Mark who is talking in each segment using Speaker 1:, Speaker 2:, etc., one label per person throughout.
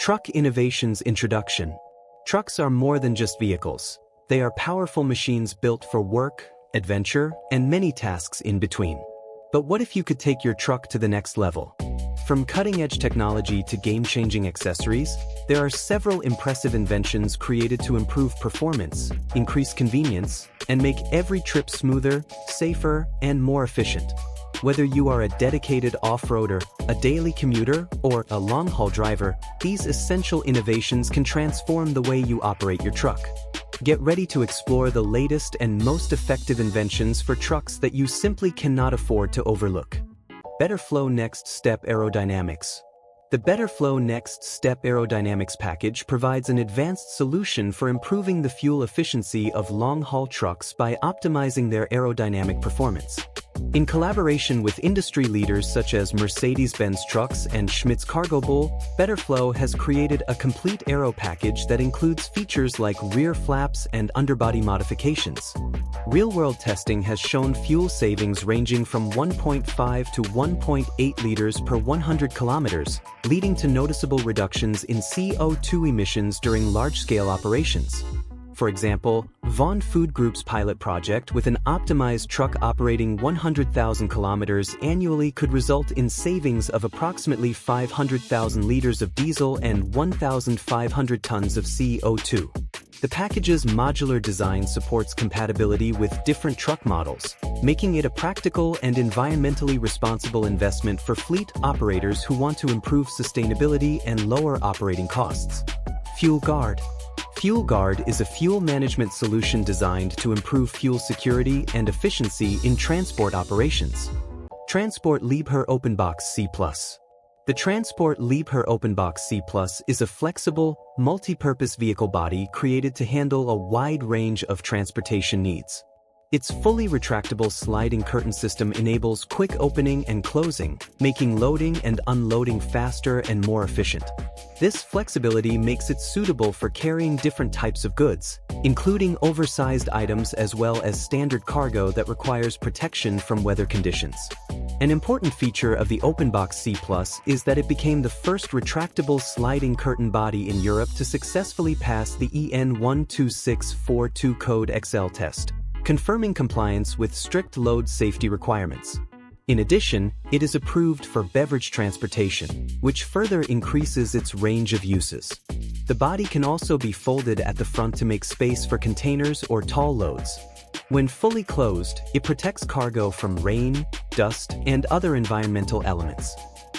Speaker 1: Truck Innovations Introduction. Trucks are more than just vehicles. They are powerful machines built for work, adventure, and many tasks in between. But what if you could take your truck to the next level? From cutting-edge technology to game-changing accessories, there are several impressive inventions created to improve performance, increase convenience, and make every trip smoother, safer, and more efficient. Whether you are a dedicated off-roader, a daily commuter, or a long-haul driver, these essential innovations can transform the way you operate your truck. Get ready to explore the latest and most effective inventions for trucks that you simply cannot afford to overlook. Better Flow Next Step Aerodynamics. The Better Flow Next Step Aerodynamics package provides an advanced solution for improving the fuel efficiency of long-haul trucks by optimizing their aerodynamic performance. In collaboration with industry leaders such as Mercedes-Benz Trucks and Schmidt's Cargo Bull, Better Flow has created a complete aero package that includes features like rear flaps and underbody modifications. Real-world testing has shown fuel savings ranging from 1.5 to 1.8 liters per 100 kilometers, leading to noticeable reductions in CO2 emissions during large-scale operations. For example, Vaughn Food Group's pilot project with an optimized truck operating 100,000 kilometers annually could result in savings of approximately 500,000 liters of diesel and 1,500 tons of CO2. The package's modular design supports compatibility with different truck models, making it a practical and environmentally responsible investment for fleet operators who want to improve sustainability and lower operating costs. Fuel Guard. Fuel Guard is a fuel management solution designed to improve fuel security and efficiency in transport operations. Transport Liebherr OpenBox C+. The Transport Liebherr OpenBox C+ is a flexible, multi-purpose vehicle body created to handle a wide range of transportation needs. Its fully retractable sliding curtain system enables quick opening and closing, making loading and unloading faster and more efficient. This flexibility makes it suitable for carrying different types of goods, including oversized items as well as standard cargo that requires protection from weather conditions. An important feature of the OpenBox C+ is that it became the first retractable sliding curtain body in Europe to successfully pass the EN 12642 Code XL test, confirming compliance with strict load safety requirements. In addition, it is approved for beverage transportation, which further increases its range of uses. The body can also be folded at the front to make space for containers or tall loads. When fully closed, it protects cargo from rain, dust, and other environmental elements.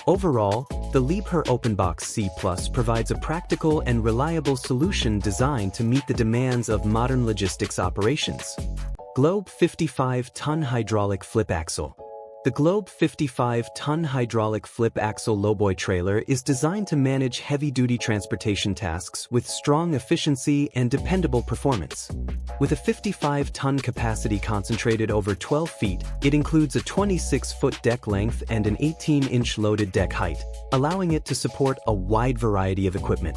Speaker 1: Overall, the Liebherr OpenBox C+ provides a practical and reliable solution designed to meet the demands of modern logistics operations. Globe 55-ton hydraulic flip axle. The Globe 55-ton hydraulic flip axle lowboy trailer is designed to manage heavy-duty transportation tasks with strong efficiency and dependable performance. With a 55-ton capacity concentrated over 12 feet, it includes a 26-foot deck length and an 18-inch loaded deck height, allowing it to support a wide variety of equipment.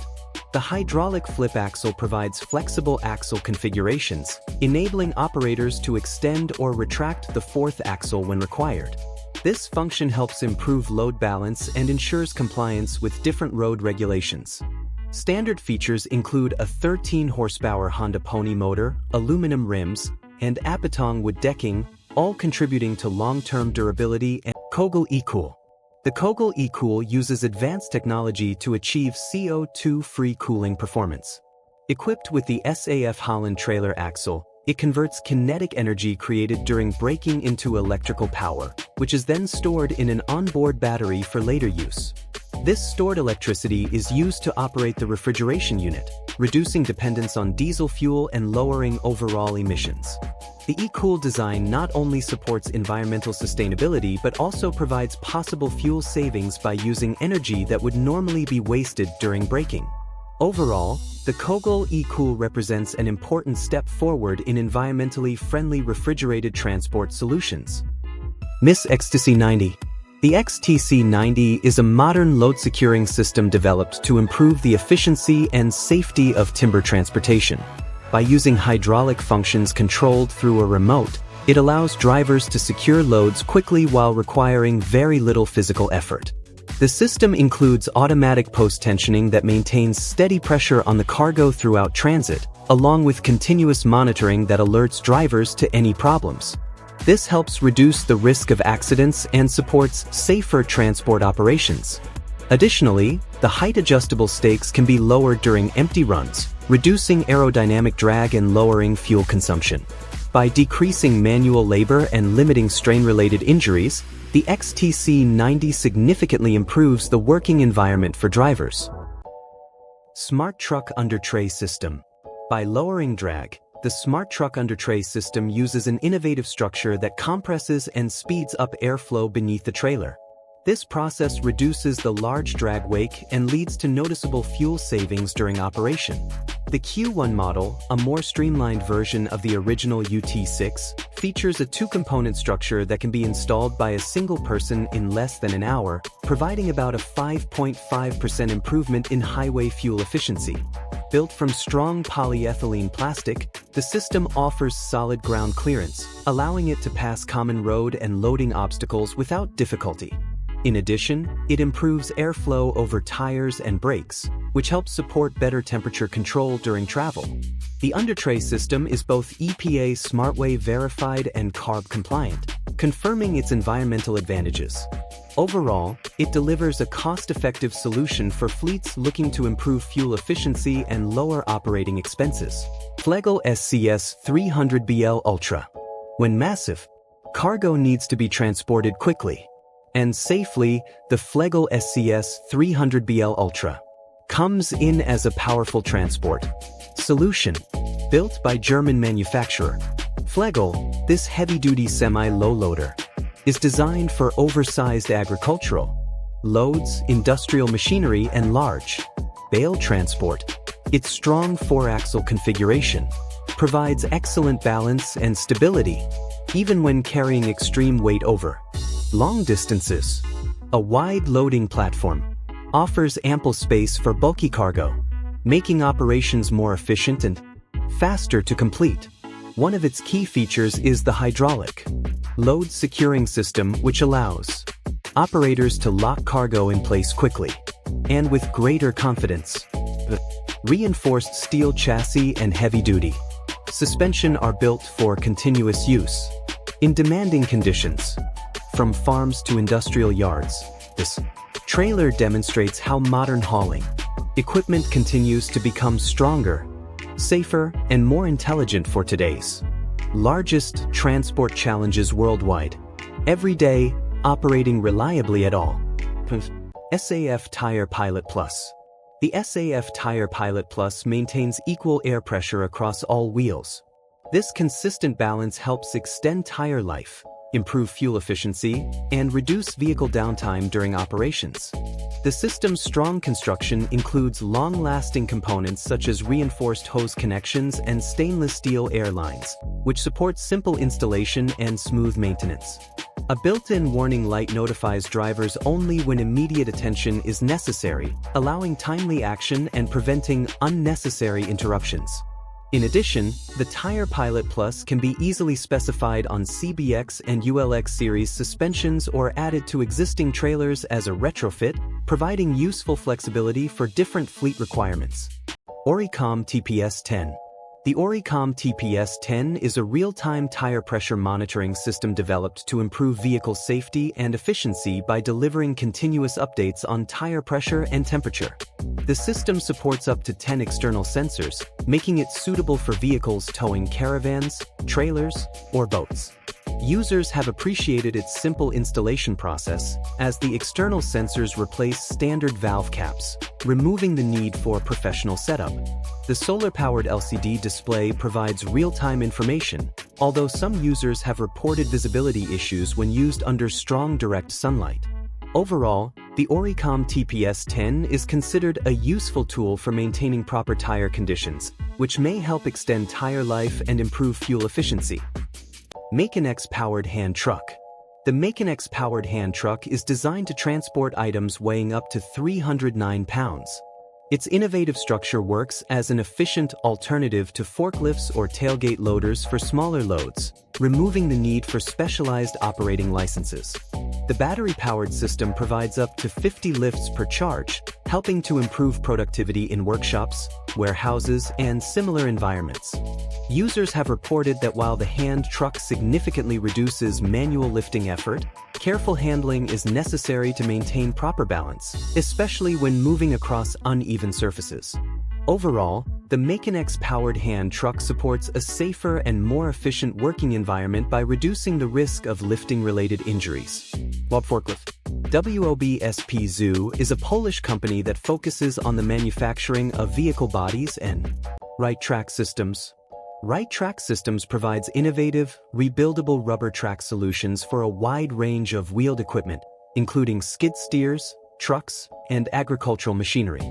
Speaker 1: The hydraulic flip axle provides flexible axle configurations, enabling operators to extend or retract the fourth axle when required. This function helps improve load balance and ensures compliance with different road regulations. Standard features include a 13-horsepower Honda Pony motor, aluminum rims, and Apatong wood decking, all contributing to long-term durability. And Kogel eCool. The Kogel eCool uses advanced technology to achieve CO2-free cooling performance. Equipped with the SAF Holland trailer axle, it converts kinetic energy created during braking into electrical power, which is then stored in an onboard battery for later use. This stored electricity is used to operate the refrigeration unit, reducing dependence on diesel fuel and lowering overall emissions. The eCool design not only supports environmental sustainability but also provides possible fuel savings by using energy that would normally be wasted during braking. Overall, the Kogel eCool represents an important step forward in environmentally friendly refrigerated transport solutions. Miss XTC 90. The XTC 90 is a modern load-securing system developed to improve the efficiency and safety of timber transportation. By using hydraulic functions controlled through a remote, it allows drivers to secure loads quickly while requiring very little physical effort. The system includes automatic post-tensioning that maintains steady pressure on the cargo throughout transit, along with continuous monitoring that alerts drivers to any problems. This helps reduce the risk of accidents and supports safer transport operations. Additionally, the height-adjustable stakes can be lowered during empty runs, reducing aerodynamic drag and lowering fuel consumption. By decreasing manual labor and limiting strain-related injuries, the XTC90 significantly improves the working environment for drivers. Smart Truck Under Tray System. By lowering drag, the Smart Truck Under Tray system uses an innovative structure that compresses and speeds up airflow beneath the trailer. This process reduces the large drag wake and leads to noticeable fuel savings during operation. The Q1 model, a more streamlined version of the original UT6, features a two-component structure that can be installed by a single person in less than an hour, providing about a 5.5% improvement in highway fuel efficiency. Built from strong polyethylene plastic, the system offers solid ground clearance, allowing it to pass common road and loading obstacles without difficulty. In addition, it improves airflow over tires and brakes, which helps support better temperature control during travel. The undertray system is both EPA SmartWay verified and CARB compliant, confirming its environmental advantages. Overall, it delivers a cost-effective solution for fleets looking to improve fuel efficiency and lower operating expenses. Flegel SCS 300BL Ultra. When massive cargo needs to be transported quickly and safely, the Flegel SCS 300BL Ultra comes in as a powerful transport solution. Built by German manufacturer Flegel, this heavy-duty semi-low loader is designed for oversized agricultural loads, industrial machinery, and large bale transport. Its strong four-axle configuration provides excellent balance and stability, even when carrying extreme weight over long distances. A wide loading platform offers ample space for bulky cargo, making operations more efficient and faster to complete. One of its key features is the hydraulic load securing system, which allows operators to lock cargo in place quickly and with greater confidence. The reinforced steel chassis and heavy-duty suspension are built for continuous use in demanding conditions. From farms to industrial yards, this trailer demonstrates how modern hauling equipment continues to become stronger, safer, and more intelligent for today's largest transport challenges worldwide. Every day, operating reliably at all. SAF Tire Pilot Plus. The SAF Tire Pilot Plus maintains equal air pressure across all wheels. This consistent balance helps extend tire life, improve fuel efficiency, and reduce vehicle downtime during operations. The system's strong construction includes long-lasting components such as reinforced hose connections and stainless steel air lines, which support simple installation and smooth maintenance. A built-in warning light notifies drivers only when immediate attention is necessary, allowing timely action and preventing unnecessary interruptions. In addition, the Tire Pilot Plus can be easily specified on CBX and ULX series suspensions or added to existing trailers as a retrofit, providing useful flexibility for different fleet requirements. Oricom TPS-10. The Oricom TPS-10 is a real-time tire pressure monitoring system developed to improve vehicle safety and efficiency by delivering continuous updates on tire pressure and temperature. The system supports up to 10 external sensors, making it suitable for vehicles towing caravans, trailers, or boats. Users have appreciated its simple installation process, as the external sensors replace standard valve caps, removing the need for professional setup. The solar-powered LCD display provides real-time information, although some users have reported visibility issues when used under strong direct sunlight. Overall, the Oricom TPS-10 is considered a useful tool for maintaining proper tire conditions, which may help extend tire life and improve fuel efficiency. Maconex Powered Hand Truck. The Maconex Powered Hand Truck is designed to transport items weighing up to 309 pounds. Its innovative structure works as an efficient alternative to forklifts or tailgate loaders for smaller loads, removing the need for specialized operating licenses. The battery-powered system provides up to 50 lifts per charge, helping to improve productivity in workshops, warehouses, and similar environments. Users have reported that while the hand truck significantly reduces manual lifting effort, careful handling is necessary to maintain proper balance, especially when moving across uneven surfaces. Overall, the Makinex-powered hand truck supports a safer and more efficient working environment by reducing the risk of lifting-related injuries. Bob Forklift. WOBSP Zoo is a Polish company that focuses on the manufacturing of vehicle bodies and Right Track Systems. Right Track Systems provides innovative, rebuildable rubber track solutions for a wide range of wheeled equipment, including skid steers, trucks, and agricultural machinery.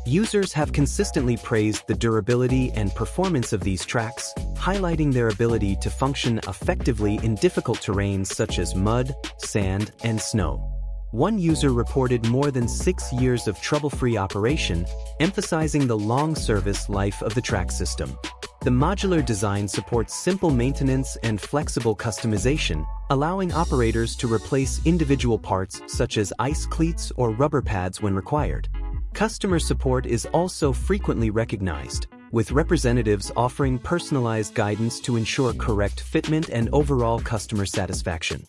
Speaker 1: Users have consistently praised the durability and performance of these tracks, highlighting their ability to function effectively in difficult terrains such as mud, sand, and snow. One user reported more than 6 years of trouble-free operation, emphasizing the long service life of the track system. The modular design supports simple maintenance and flexible customization, allowing operators to replace individual parts such as ice cleats or rubber pads when required. Customer support is also frequently recognized, with representatives offering personalized guidance to ensure correct fitment and overall customer satisfaction.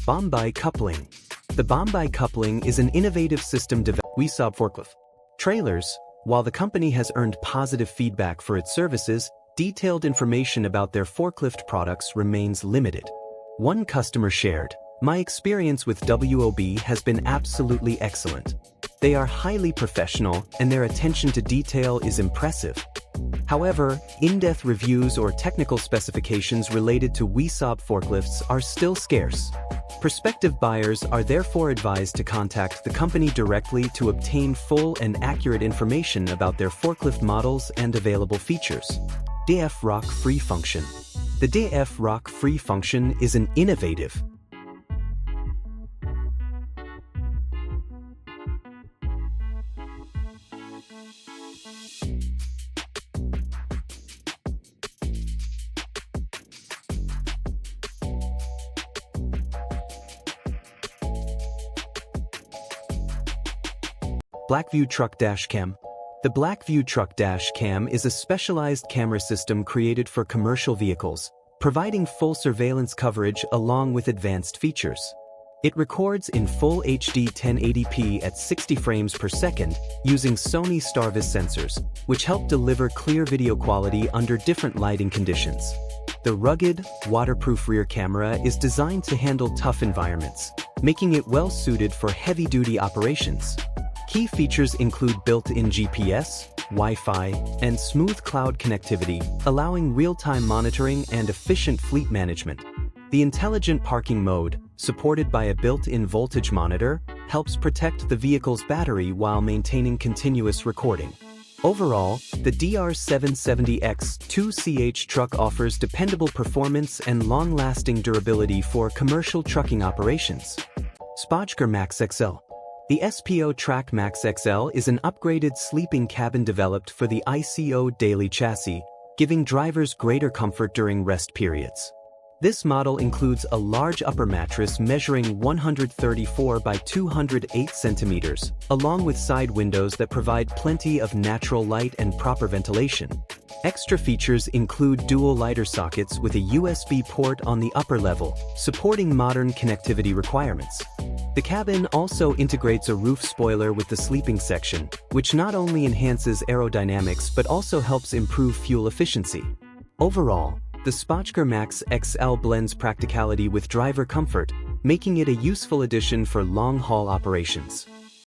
Speaker 1: Bombay Coupling. The Bombay Coupling is an innovative system developed by Saab Forklift Trailers. While the company has earned positive feedback for its services, detailed information about their forklift products remains limited. One customer shared, "My experience with WOB has been absolutely excellent. They are highly professional and their attention to detail is impressive." However, in-depth reviews or technical specifications related to Saab forklifts are still scarce. Prospective buyers are therefore advised to contact the company directly to obtain full and accurate information about their forklift models and available features. DF Rock Free Function. The DF Rock Free Function is an innovative, Blackview Truck Dash Cam. The Blackview Truck Dash Cam is a specialized camera system created for commercial vehicles, providing full surveillance coverage along with advanced features. It records in full HD 1080p at 60 frames per second using Sony Starvis sensors, which help deliver clear video quality under different lighting conditions. The rugged, waterproof rear camera is designed to handle tough environments, making it well suited for heavy-duty operations. Key features include built-in GPS, Wi-Fi, and smooth cloud connectivity, allowing real-time monitoring and efficient fleet management. The intelligent parking mode, supported by a built-in voltage monitor, helps protect the vehicle's battery while maintaining continuous recording. Overall, the DR770X 2CH truck offers dependable performance and long-lasting durability for commercial trucking operations. Spojker Max XL. The SPO Track Max XL is an upgraded sleeping cabin developed for the ICO daily chassis, giving drivers greater comfort during rest periods. This model includes a large upper mattress measuring 134 by 208 centimeters, along with side windows that provide plenty of natural light and proper ventilation. Extra features include dual lighter sockets with a USB port on the upper level, supporting modern connectivity requirements. The cabin also integrates a roof spoiler with the sleeping section, which not only enhances aerodynamics but also helps improve fuel efficiency. Overall, the Spojker Max XL blends practicality with driver comfort, making it a useful addition for long-haul operations.